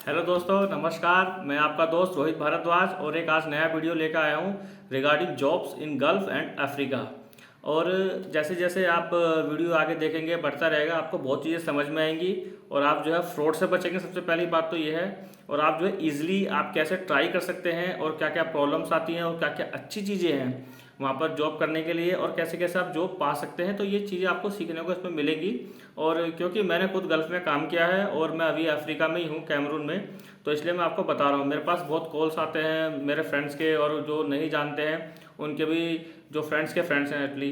Hello दोस्तों, नमस्कार। मैं आपका दोस्त रोहित भारद्वाज और एक आज नया वीडियो लेकर आया हूँ regarding jobs in gulf and Africa. और जैसे जैसे आप वीडियो आगे देखेंगे बढ़ता रहेगा, आपको बहुत चीज़ें समझ में आएंगी और आप जो है फ्रॉड से बचेंगे। सबसे पहली बात तो ये है। और आप जो है ईजिली आप कैसे ट्राई कर सकते हैं और क्या क्या प्रॉब्लम्स आती हैं और क्या क्या अच्छी चीज़ें हैं वहाँ पर जॉब करने के लिए और कैसे कैसे आप जॉब पा सकते हैं, तो ये चीज़ें आपको सीखने को इसमें मिलेगी। और क्योंकि मैंने खुद गल्फ़ में काम किया है और मैं अभी अफ्रीका में ही हूँ, कैमरून में, तो इसलिए मैं आपको बता रहा हूँ। मेरे पास बहुत कॉल्स आते हैं मेरे फ्रेंड्स के, और जो नहीं जानते हैं उनके भी, जो फ्रेंड्स के फ्रेंड्स हैं एटली,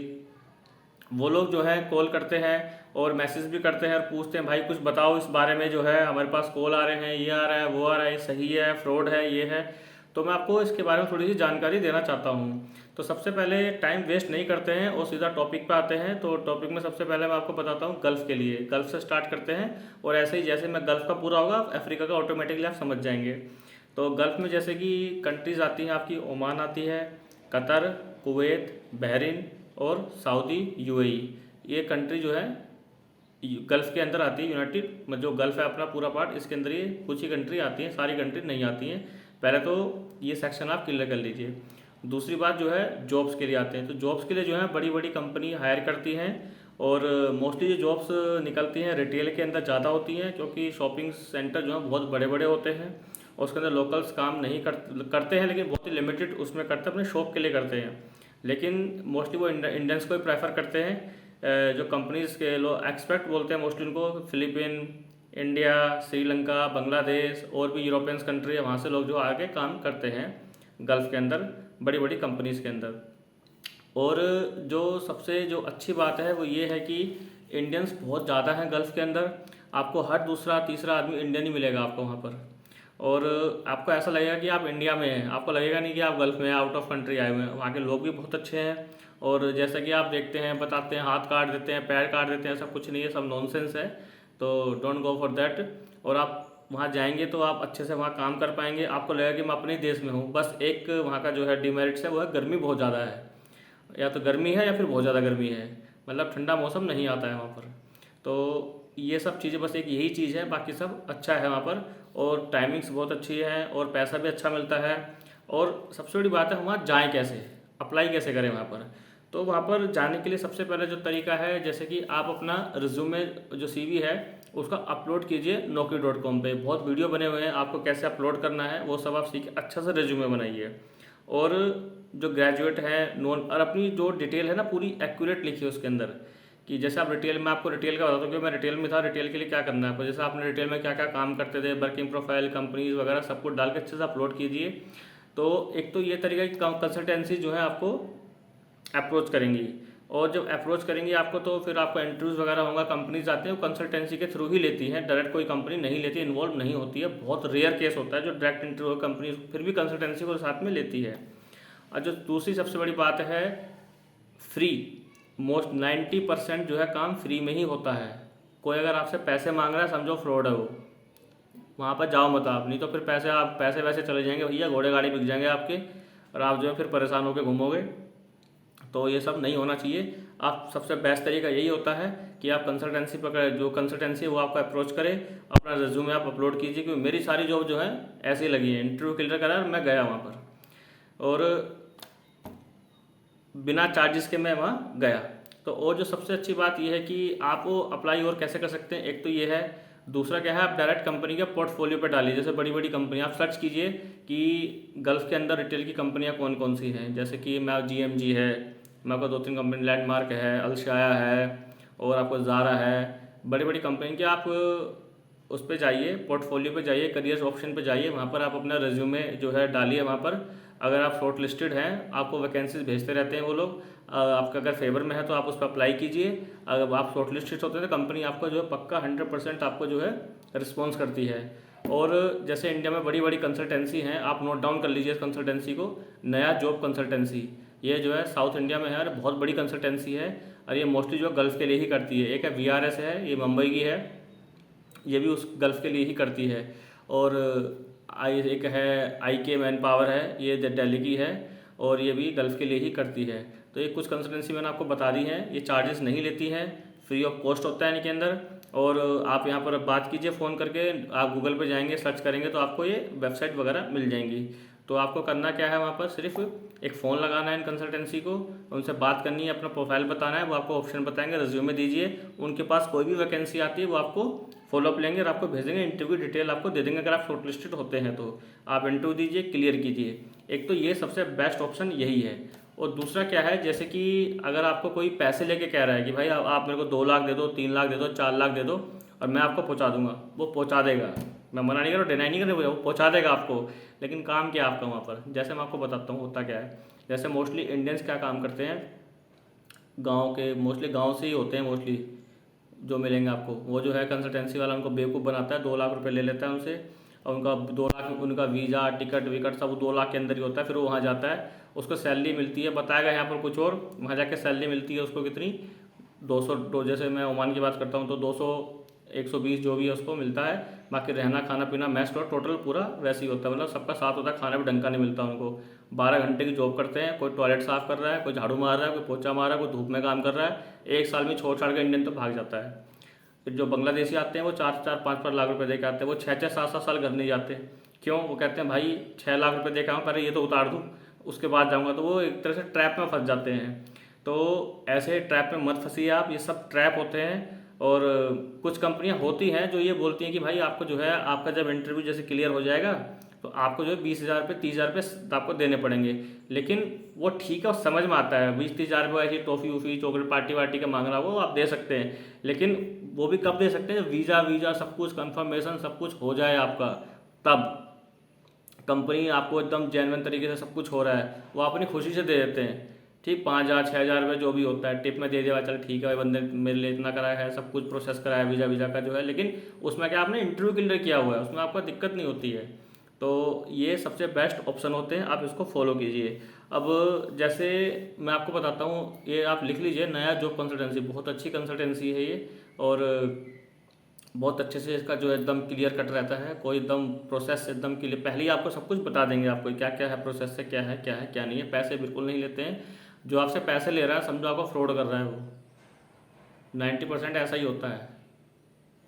वो लोग जो है कॉल करते हैं और मैसेज भी करते हैं और पूछते हैं भाई कुछ बताओ इस बारे में। जो है हमारे पास कॉल आ रहे हैं, ये आ रहा है, वो आ रहा है, सही है, फ्रॉड है, ये है। तो मैं आपको इसके बारे में थोड़ी सी जानकारी देना चाहता हूँ। तो सबसे पहले टाइम वेस्ट नहीं करते हैं और सीधा टॉपिक पे आते हैं। तो टॉपिक में सबसे पहले मैं आपको बताता हूँ गल्फ़ के लिए। गल्फ़ से स्टार्ट करते हैं और ऐसे ही जैसे मैं गल्फ़ का पूरा होगा अफ्रीका का ऑटोमेटिकली आप समझ जाएंगे। तो गल्फ़ में जैसे कि कंट्रीज़ आती हैं आपकी, ओमान आती है, कतर, कुवैत, बहरीन और सऊदी यूएई। ये कंट्री जो है गल्फ़ के अंदर आती है। यूनाइटेड मतलब जो गल्फ़ है अपना पूरा पार्ट, इसके अंदर ये कुछ ही कंट्री आती हैं, सारी कंट्री नहीं आती हैं। पहले तो ये सेक्शन आप क्लियर कर लीजिए। दूसरी बात जो है जॉब्स के लिए आते हैं। तो जॉब्स के लिए जो है बड़ी बड़ी कंपनी हायर करती हैं और मोस्टली जो जॉब्स निकलती हैं रिटेल के अंदर ज़्यादा होती हैं, क्योंकि शॉपिंग सेंटर जो है बहुत बड़े बड़े होते हैं और उसके अंदर लोकल्स काम नहीं करते हैं, लेकिन बहुत ही लिमिटेड उसमें करते हैं, अपने शॉप के लिए करते हैं। लेकिन मोस्टली वो इंडियंस को ही प्रेफर करते हैं। जो कंपनीज के लोग एक्सपेक्ट बोलते हैं मोस्टली उनको, फिलीपीन, इंडिया, श्रीलंका, बांग्लादेश और भी यूरोपियंस कंट्री है, वहाँ से लोग जो आगे काम करते हैं गल्फ़ के अंदर बड़ी बड़ी कंपनीज़ के अंदर। और जो सबसे जो अच्छी बात है वो ये है कि इंडियंस बहुत ज़्यादा हैं गल्फ़ के अंदर। आपको हर दूसरा तीसरा आदमी इंडियन ही मिलेगा आपको वहाँ पर। और आपको ऐसा लगेगा कि आप इंडिया में हैं, आपको लगेगा नहीं कि आप गल्फ़ में आउट ऑफ कंट्री आए हुए हैं। वहाँ के लोग भी बहुत अच्छे हैं और जैसा कि आप देखते हैं, बताते हैं, हाथ काट देते हैं, पैर काट देते हैं, ऐसा कुछ नहीं है, सब नॉनसेंस है। तो डोंट गो फॉर दैट। और आप वहाँ जाएंगे तो आप अच्छे से वहाँ काम कर पाएंगे। आपको लगेगा कि मैं अपने ही देश में हूँ। बस एक वहाँ का जो है डिमेरिट्स है वो है गर्मी बहुत ज़्यादा है, या तो गर्मी है या फिर बहुत ज़्यादा गर्मी है, मतलब ठंडा मौसम नहीं आता है वहाँ पर। तो ये सब चीज़ें, बस एक यही चीज़ है, बाकी सब अच्छा है वहाँ पर। और टाइमिंग्स बहुत अच्छी है और पैसा भी अच्छा मिलता है। और सबसे बड़ी बात है वहाँ जाएँ कैसे, अप्लाई कैसे करें वहाँ पर। तो वहाँ पर जाने के लिए सबसे पहले जो तरीका है, जैसे कि आप अपना रिज्यूमे जो सीवी है उसका अपलोड कीजिए Naukri.com पे। बहुत वीडियो बने हुए हैं आपको कैसे अपलोड करना है, वो सब आप सीख अच्छा से रिज्यूमे बनाइए। और जो ग्रेजुएट है नॉन, और अपनी जो डिटेल है ना पूरी एक्यूरेट लिखिए उसके अंदर। कि जैसे आप रिटेल में, आपको रिटेल का बताता हूँ कि मैं रिटेल में था, रिटेल के लिए क्या करना है आपको। जैसे आपने रिटेल में क्या क्या काम करते थे, वर्किंग प्रोफाइल, कंपनीज वगैरह सब कुछ डाल के अच्छे से अपलोड कीजिए। तो एक तो ये तरीका कि कंसल्टेंसी जो है आपको अप्रोच करेंगी, और जब अप्रोच करेंगी आपको तो फिर आपको इंटरव्यूज़ वगैरह होगा। कंपनीज आते हैं वो कंसल्टेंसी के थ्रू ही लेती हैं, डायरेक्ट कोई कंपनी नहीं लेती, इन्वॉल्व नहीं होती है। बहुत रेयर केस होता है जो डायरेक्ट इंटरव्यू कंपनी फिर भी कंसल्टेंसी को साथ में लेती है। और जो दूसरी सबसे बड़ी बात है, फ्री। मोस्ट 90% जो है काम फ्री में ही होता है। कोई अगर आपसे पैसे मांग रहा है समझो फ्रॉड है वो, वहाँ पर जाओ मत आप, नहीं तो फिर पैसे, आप पैसे वैसे चले जाएंगे भैया, घोड़े गाड़ी बिक जाएंगे आपके और आप जो है फिर परेशान होकर घूमोगे। तो ये सब नहीं होना चाहिए। आप सबसे बेस्ट तरीका यही होता है कि आप कंसल्टेंसी पकड़, जो कंसल्टेंसी है वो आपको अप्रोच करे, अपना रिज्यूमे आप अपलोड कीजिए। क्योंकि मेरी सारी जॉब जो है ऐसे ही लगी है, इंटरव्यू क्लियर करा और मैं गया वहाँ पर, और बिना चार्जेस के मैं वहाँ गया। तो और जो सबसे अच्छी बात यह है कि आप वो अप्लाई और कैसे कर सकते हैं, एक तो ये है। दूसरा क्या है, आप डायरेक्ट कंपनी के पोर्टफोलियो पे डालिए। जैसे बड़ी बड़ी कंपनी आप सर्च कीजिए कि गल्फ़ के अंदर रिटेल की कंपनियां कौन कौन सी हैं। जैसे कि मैं GMG है, मैं आपको 2-3 कंपनी, लैंडमार्क है, अलशाया है और आपको ज़ारा है, बड़ी बड़ी कंपनी के आप उस पर जाइए, पोर्टफोलियो पे जाइए, करियर्स ऑप्शन पे जाइए, वहाँ पर आप अपना रिज्यूमे जो है डालिए। वहाँ पर अगर आप शॉर्ट लिस्टेड हैं, आपको वैकेंसीज भेजते रहते हैं वो लोग। आपका अगर फेवर में है तो आप उस पर अप्लाई कीजिए। अगर आप शॉर्ट लिस्टेड होते हैं तो कंपनी आपको जो है पक्का 100% आपको जो है रिस्पॉन्स करती है। और जैसे इंडिया में बड़ी बड़ी कंसल्टेंसी हैं, आप नोट डाउन कर लीजिए इस कंसल्टेंसी को, नया जॉब कंसल्टेंसी। ये जो है साउथ इंडिया में है और बहुत बड़ी कंसल्टेंसी है, और ये मोस्टली जो गल्फ़ के लिए ही करती है। एक है VRS है, ये मुंबई की है, ये भी उस गल्फ़ के लिए ही करती है। और एक है IK मैन पावर है, ये दिल्ली की है और ये भी गल्फ़ के लिए ही करती है। तो ये कुछ कंसल्टेंसी मैंने आपको बता दी हैं, ये चार्जेस नहीं लेती हैं, फ्री ऑफ कॉस्ट होता है इनके अंदर। और आप यहाँ पर बात कीजिए फ़ोन करके, आप गूगल पे जाएंगे, सर्च करेंगे तो आपको ये वेबसाइट वगैरह मिल जाएंगी। तो आपको करना क्या है, वहाँ पर सिर्फ एक फ़ोन लगाना है इन कंसल्टेंसी को, उनसे बात करनी है, अपना प्रोफाइल बताना है, वो आपको ऑप्शन बताएंगे, रिज्यूमे दीजिए, उनके पास कोई भी वैकेंसी आती है वो आपको फॉलोअप लेंगे और आपको भेजेंगे, इंटरव्यू डिटेल आपको दे देंगे। अगर आप शॉर्टलिस्टेड होते हैं तो आप इंटरव्यू दीजिए, क्लियर कीजिए। एक तो ये सबसे बेस्ट ऑप्शन यही है। और दूसरा क्या है, जैसे कि अगर आपको कोई पैसे लेके कह रहा है कि भाई आप मेरे को 2 लाख दे दो, 3 लाख दे दो, 4 लाख दे दो और मैं आपको पहुंचा दूंगा, वो पहुंचा देगा, मैं मना नहीं कर रहा, डिनाई नहीं कर रहा, वो पहुंचा देगा आपको। लेकिन काम क्या है आपका वहाँ पर, जैसे मैं आपको बताता हूँ होता क्या है। जैसे मोस्टली इंडियंस क्या काम करते हैं, गाँव के, मोस्टली गाँव से ही होते हैं मोस्टली जो मिलेंगे आपको, वो जो है कंसल्टेंसी वाला उनको बेवकूफ़ बनाता है, 2 लाख रुपए ले लेता है उनसे, और उनका 2 लाख में उनका वीज़ा टिकट विकट सब 2 लाख के अंदर ही होता है। फिर वो वहाँ जाता है, उसको सैलरी मिलती है, बताएगा यहाँ पर कुछ और, वहाँ जाके सैलरी मिलती है उसको कितनी, 200, जैसे मैं ओमान की बात करता हूँ तो 200 120 जो भी है उसको मिलता है। बाकी रहना खाना पीना मैस और टोटल पूरा वैसे ही होता है, मतलब सबका साथ होता है, खाना भी ढंग का नहीं मिलता उनको। 12 घंटे की जॉब करते हैं, कोई टॉयलेट साफ कर रहा है, कोई झाड़ू मार रहा है, कोई पोछा मार रहा है, कोई धूप में काम कर रहा है। एक साल में छोड़ छाड़ के इंडियन तो भाग जाता है। फिर जो बांग्लादेशी आते हैं वो 4-4 5-5 लाख रुपए दे के आते हैं, वो 6-6 7-7 साल घर नहीं जाते। क्यों? वो कहते हैं भाई 6 लाख रुपए दे के आऊँ, पहले ये तो उतार दूँ उसके बाद जाऊँगा। तो वो एक तरह से ट्रैप में फंस जाते हैं। तो ऐसे ट्रैप में मत फंसिए आप, ये सब ट्रैप होते हैं। और कुछ कंपनियां होती हैं जो ये बोलती हैं कि भाई आपको जो है, आपका जब इंटरव्यू जैसे क्लियर हो जाएगा तो आपको जो है 20,000 रुपये 30,000 रुपये आपको देने पड़ेंगे। लेकिन वो ठीक है, और समझ में आता है 20-30 हज़ार रुपये ऐसी टॉफ़ी वूफ़ी चॉकलेट पार्टी वार्टी का मांगना, वो आप दे सकते हैं। लेकिन वो भी कब दे सकते हैं, जब वीज़ा वीज़ा सब कुछ कंफर्मेशन सब कुछ हो जाए आपका, तब कंपनी आपको एकदम जेन्युइन तरीके से सब कुछ हो रहा है, वो अपनी खुशी से दे देते हैं। ठीक, 5,000 6,000 रुपये जो भी होता है टिप में दे दिया, चल ठीक है भाई बंदे मेरे लिए इतना कराया है, सब कुछ प्रोसेस कराया वीज़ा वीज़ा का जो है। लेकिन उसमें क्या, आपने इंटरव्यू क्लियर किया हुआ है, उसमें आपको दिक्कत नहीं होती है। तो ये सबसे बेस्ट ऑप्शन होते हैं, आप इसको फॉलो कीजिए। अब जैसे मैं आपको बताता हूँ, ये आप लिख लीजिए, नया जॉब कंसल्टेंसी, बहुत अच्छी कंसल्टेंसी है ये। और बहुत अच्छे से इसका जो है एकदम क्लियर कट रहता है, कोई एकदम प्रोसेस एकदम क्लियर, पहले ही आपको सब कुछ बता देंगे, आपको क्या क्या है प्रोसेस से, क्या है क्या है क्या नहीं है। पैसे बिल्कुल नहीं लेते हैं, जो आपसे पैसे ले रहा है समझो आपको फ्रॉड कर रहा है वो, 90% ऐसा ही होता है।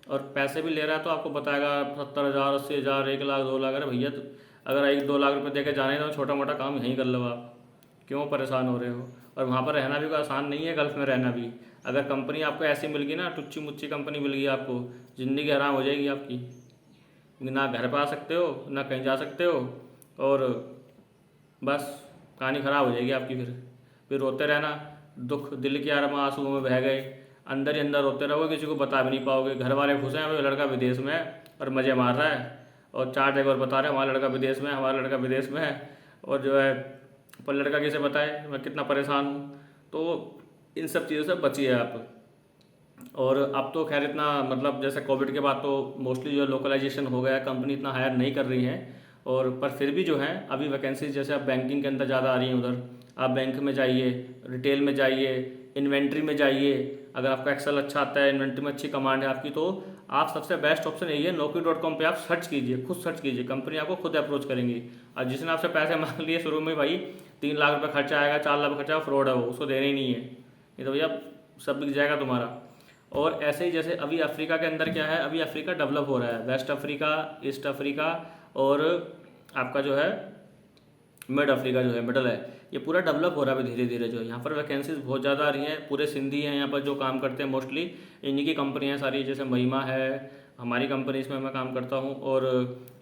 और पैसे भी ले रहा है तो आपको बताएगा 70,000 80,000 1 लाख 2 लाख। अरे भैया, तो अगर 1-2 लाख रुपए दे के जाने तो छोटा मोटा काम यहीं कर लो आप, क्यों परेशान हो रहे हो। और वहाँ पर रहना भी कोई आसान नहीं है, गल्फ़ में रहना भी। अगर कंपनी आपको ऐसी मिल गई ना, टुच्ची मुच्ची कंपनी मिल गई आपको, ज़िंदगी हराम हो जाएगी आपकी। ना घर पर आ सकते हो, ना कहीं जा सकते हो, और बस कहानी ख़राब हो जाएगी आपकी। फिर रोते रहना, दुख दिल के अरमा आंसुओं में बह गए, अंदर ही अंदर रोते रहोगे, किसी को बता भी नहीं पाओगे। घर वाले खुश हैं भाई लड़का विदेश में है और मज़े मार रहा है, और 4 जगह और बता रहे हैं हमारा लड़का विदेश में है, हमारा लड़का विदेश में है। और जो है, पर लड़का किसे बताए मैं कितना परेशान हूँ। तो इन सब चीज़ों से बचिए आप। और अब तो खैर इतना, मतलब जैसे कोविड के बाद तो मोस्टली जो लोकलाइजेशन हो गया, कंपनी इतना हायर नहीं कर रही है। और पर फिर भी जो है अभी वैकेंसीज, जैसे अब बैंकिंग के अंदर ज़्यादा आ रही हैं, उधर आप बैंक में जाइए, रिटेल में जाइए, इन्वेंट्री में जाइए। अगर आपका एक्सेल अच्छा आता है, इन्वेंट्री में अच्छी कमांड है आपकी, तो आप सबसे बेस्ट ऑप्शन यही है, Naukri.com पे आप सर्च कीजिए, खुद सर्च कीजिए, कंपनी आपको खुद अप्रोच करेंगी। और जिसने आपसे पैसे मांग लिए शुरू में, भाई 3 लाख रुपये खर्चा आएगा, 4 लाख खर्चा, फ्रॉड है वो, उसको देने ही नहीं है। ये तो भैया सब बिक जाएगा तुम्हारा। और ऐसे ही जैसे अभी अफ्रीका के अंदर क्या है, अभी अफ्रीका डेवलप हो रहा है, वेस्ट अफ्रीका, ईस्ट अफ्रीका, और आपका जो है मिड अफ्रीका जो है, मिडल है, ये पूरा डेवलप हो रहा है अभी धीरे धीरे। जो है यहाँ पर वैकेंसीज बहुत ज़्यादा आ रही हैं, पूरे सिंधी हैं यहाँ पर जो काम करते हैं, मोस्टली इन्हीं की कंपनियाँ सारी, जैसे महिमा है, हमारी कंपनी, इसमें मैं काम करता हूँ। और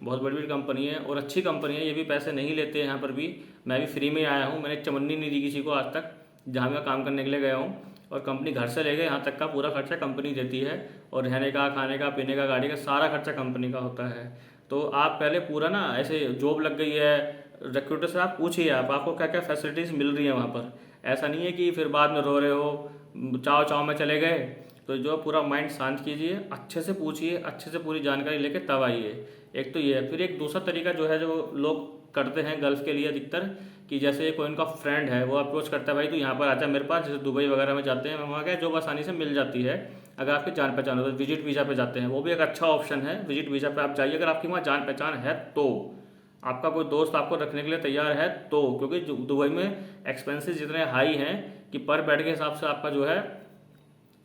बहुत बड़ी बड़ी कंपनी है और अच्छी कंपनी है, ये भी पैसे नहीं लेते हैं यहाँ पर भी। मैं भी फ्री में आया हूँ, मैंने चमन्नी नहीं दी किसी को आज तक, जहाँ मैं काम करने के लिए गया हूँ। और कंपनी घर से ले गए यहाँ तक का पूरा खर्चा कंपनी देती है, और रहने का, खाने का, पीने का, गाड़ी का सारा खर्चा कंपनी का होता है। तो आप पहले पूरा ना, ऐसे जॉब लग गई है, रिक्रूटर से आप पूछिए आपको क्या क्या फैसिलिटीज़ मिल रही है वहाँ पर। ऐसा नहीं है कि फिर बाद में रो रहे हो, चाव चाव में चले गए। तो जो पूरा माइंड शांत कीजिए, अच्छे से पूछिए, अच्छे से पूरी जानकारी लेके तब आइए। एक तो ये है। फिर एक दूसरा तरीका जो है, जो लोग करते हैं गल्फ़ के लिए अधिकतर, कि जैसे कोई उनका फ्रेंड है, वो अप्रोच करता है, भाई तू यहाँ पर आ जा मेरे पास, जैसे दुबई वगैरह में जाते हैं, वहाँ क्या जॉब आसानी से मिल जाती है अगर आपकी जान पहचान हो। तो विजिट वीज़ा पे जाते हैं, वो भी एक अच्छा ऑप्शन है। विजिट वीज़ा पे आप जाइए, अगर आपकी वहाँ जान पहचान है तो, आपका कोई दोस्त आपको रखने के लिए तैयार है तो, क्योंकि दुबई में एक्सपेंसेस इतने हाई हैं कि पर बेड के हिसाब से आपका जो है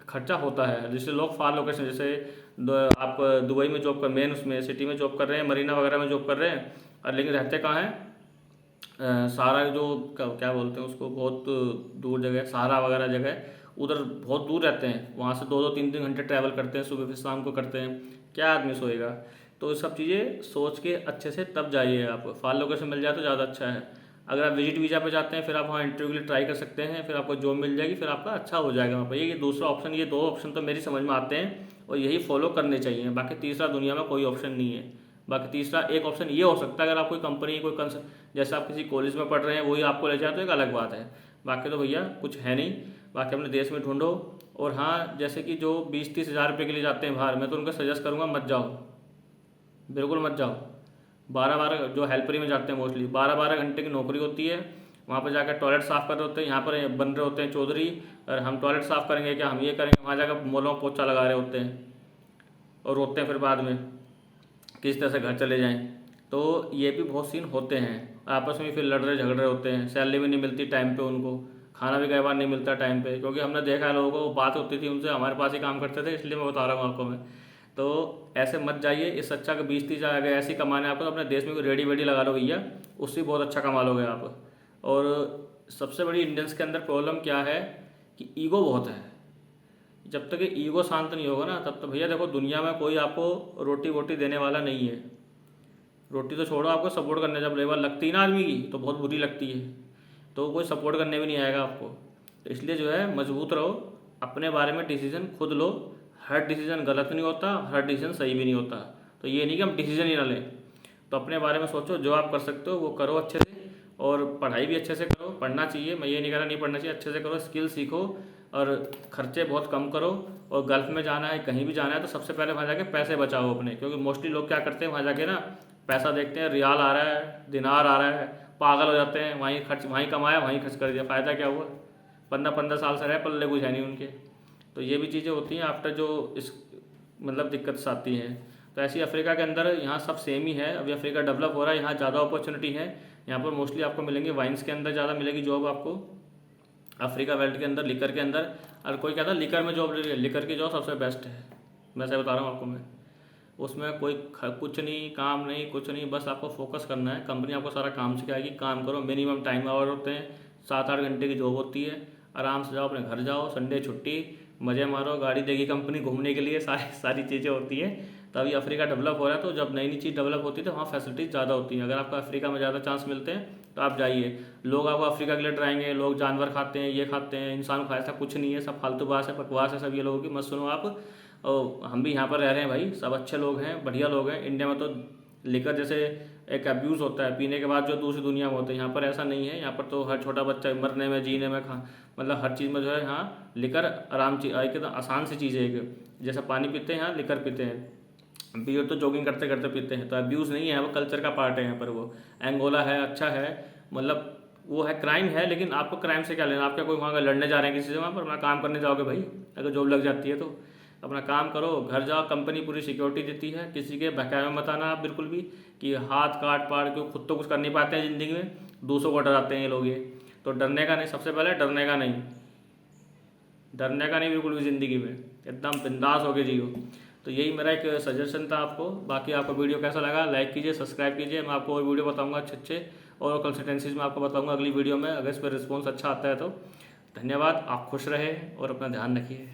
खर्चा होता है। जैसे लोग फार लोकेशन, जैसे आप दुबई में जॉब कर, मेन उसमें सिटी में जॉब कर रहे हैं, मरीना वगैरह में जॉब कर रहे हैं, और लेकिन रहते कहाँ हैं, सारा जो क्या बोलते हैं उसको, बहुत दूर जगह, सहारा वगैरह जगह, उधर बहुत दूर रहते हैं। वहाँ से 2-2 3-3 घंटे ट्रैवल करते हैं, सुबह फिर शाम को करते हैं। क्या आदमी सोएगा? तो ये सब चीज़ें सोच के अच्छे से तब जाइए। आप फार लोकेशन मिल जाए तो ज़्यादा अच्छा है। अगर आप विजिट वीज़ा पे जाते हैं, फिर आप वहाँ इंटरव्यू के लिए ट्राई कर सकते हैं, फिर आपको जॉब मिल जाएगी, फिर आपका अच्छा हो जाएगा वहाँ पर। ये दूसरा ऑप्शन, ये 2 ऑप्शन तो मेरी समझ में आते हैं और यही फॉलो करने चाहिए। बाकी तीसरा दुनिया में कोई ऑप्शन नहीं है। बाकी तीसरा एक ऑप्शन ये हो सकता है, अगर आप कोई कंपनी, कोई जैसे आप किसी कॉलेज में पढ़ रहे हैं, वही आपको ले जाए तो एक अलग बात है। बाकी तो भैया कुछ है नहीं। बाकी अपने देश में ढूंढो। और हाँ, जैसे कि जो 20-30 हज़ार रुपये के लिए जाते हैं बाहर, मैं तो उनको सजेस्ट करूँगा मत जाओ, बिल्कुल मत जाओ। 12-12 जो हेल्परी में जाते हैं मोस्टली 12-12 घंटे की नौकरी होती है। वहाँ पर जाकर टॉयलेट साफ़ कर रहे होते हैं, यहाँ पर बन रहे होते हैं चौधरी, और हम टॉयलेट साफ़ करेंगे क्या, हम ये करेंगे, वहाँ जाकर मोलों में पोछा लगा रहे होते हैं और रोते हैं फिर बाद में किस तरह से घर चले जाएं। तो ये भी बहुत सीन होते हैं। आपस में फिर लड़ रहे झगड़ रहे होते हैं, सैलरी भी नहीं मिलती टाइम पे उनको, खाना भी कई बार नहीं मिलता टाइम पे, क्योंकि हमने देखा है लोगों को, बात होती थी उनसे, हमारे पास ही काम करते थे, इसलिए मैं बता रहा हूँ आपको मैं। तो ऐसे मत जाइए। इस अच्छा का 20-30 हज़ार अगर ऐसे कमाने आपको, तो अपने देश में कोई रेडी वेडी लगा लो भैया, उससे बहुत अच्छा कमा लोगे आप। और सबसे बड़ी इंडियंस के अंदर प्रॉब्लम क्या है कि ईगो बहुत है। जब तक ये ईगो शांत नहीं होगा ना, तब तो भैया देखो, दुनिया में कोई आपको रोटी वोटी देने वाला नहीं है। रोटी तो छोड़ो, आपको सपोर्ट करने जब लेबर लगती है ना आदमी की, तो बहुत बुरी लगती है, तो कोई सपोर्ट करने भी नहीं आएगा आपको। तो इसलिए जो है मजबूत रहो, अपने बारे में डिसीजन खुद लो। हर डिसीजन गलत नहीं होता, हर डिसीजन सही भी नहीं होता। तो ये नहीं कि हम डिसीजन ही ना लें। तो अपने बारे में सोचो, जो आप कर सकते हो वो करो अच्छे से, और पढ़ाई भी अच्छे से करो। पढ़ना चाहिए, मैं ये नहीं कह रहा नहीं पढ़ना चाहिए, अच्छे से करो, स्किल सीखो, और खर्चे बहुत कम करो। और गल्फ़ में जाना है, कहीं भी जाना है, तो सबसे पहले वहाँ जाके पैसे बचाओ अपने, क्योंकि मोस्टली लोग क्या करते हैं, वहाँ जाके ना पैसा देखते हैं, रियाल आ रहा है, दिनार आ रहा है, पागल हो जाते हैं, वहीं खर्च, वहीं कमाया वहीं खर्च कर दिया, फ़ायदा क्या हुआ? 15-15 साल से रहे, पल्ले कुछ है नहीं उनके। तो ये भी चीज़ें होती हैं आफ्टर जो इस मतलब दिक्कत आती हैं। तो ऐसी अफ्रीका के अंदर यहाँ सब सेम ही है। अभी अफ्रीका डेवलप हो रहा है, यहाँ ज़्यादा अपॉर्चुनिटी है। यहाँ पर मोस्टली आपको मिलेंगे, वाइन्स के अंदर ज़्यादा मिलेगी जॉब आपको, अफ्रीका बेल्ट के अंदर, लिकर के अंदर। और कोई कहता है लिकर में जॉब ले रही है, लिकर की जॉब सबसे बेस्ट है, मैं सही बता रहा हूँ आपको मैं। उसमें कोई कुछ नहीं, काम नहीं, कुछ नहीं, बस आपको फोकस करना है। कंपनी आपको सारा काम सिखाएगी, काम करो, मिनिमम टाइम आवर होते हैं, 7-8 घंटे की जॉब होती है। आराम से जाओ, अपने घर जाओ, संडे छुट्टी, मज़े मारो, गाड़ी देगी कंपनी घूमने के लिए, सारी चीज़ें होती हैं। तो अभी अफ्रीका डेवलप हो रहा है, तो जब नई नई चीज़ डेवलप होती है तो वहाँ फैसिलिटीज़ ज़्यादा होती हैं। अगर आपको अफ्रीका में ज़्यादा चांस मिलते हैं तो आप जाइए। लोग आपको अफ्रीका के लिए डराएंगे, लोग जानवर खाते हैं, ये खाते हैं, इंसान खाए, ऐसा कुछ नहीं है, सब फालतू बात है, बकवास है सब ये लोगों की, मत सुनो आप। और हम भी यहाँ पर रह रहे हैं भाई, सब अच्छे लोग हैं, बढ़िया लोग हैं। इंडिया में तो लिकर जैसे एक अब्यूज़ होता है, पीने के बाद जो दूसरी दुनिया में होता है, यहाँ पर ऐसा नहीं है। यहाँ पर तो हर छोटा बच्चा मरने में, जीने में, मतलब हर चीज़ में जो है, हाँ लिकर आराम चीज, एक आसान सी चीज़ है। एक जैसा पानी पीते हैं, यहाँ लिकर पीते हैं। बियर तो जॉगिंग करते करते पीते हैं। तो अब्यूज़ नहीं है, वो कल्चर का पार्ट है यहाँ पर। वो एंगोला है, अच्छा है, मतलब वो है, क्राइम है, लेकिन आपको क्राइम से क्या लेना? आप क्या कोई वहाँ लड़ने जा रहे हैं किसी से? वहाँ पर अपना काम करने जाओगे भाई, अगर जॉब लग जाती है तो अपना काम करो, घर जाओ, कंपनी पूरी सिक्योरिटी देती है। किसी के बहकावे में मत आना आप बिल्कुल भी, कि हाथ काट पाट के, खुद तो कुछ कर नहीं पाते हैं ज़िंदगी में, दूसरों को डराते हैं ये लोग। ये तो डरने का नहीं, सबसे पहले डरने का नहीं, डरने का नहीं बिल्कुल भी ज़िंदगी में, एकदम बिंदास होके जियो। तो यही मेरा एक सजेशन था आपको। बाकी आपको वीडियो कैसा लगा, लाइक कीजिए, सब्सक्राइब कीजिए। मैं आपको और वीडियो बताऊंगा अच्छे और कंसल्टेंसीज में आपको बताऊंगा अगली वीडियो में, अगर इस पर रिस्पॉन्स अच्छा आता है तो। धन्यवाद, आप खुश रहे और अपना ध्यान रखिए।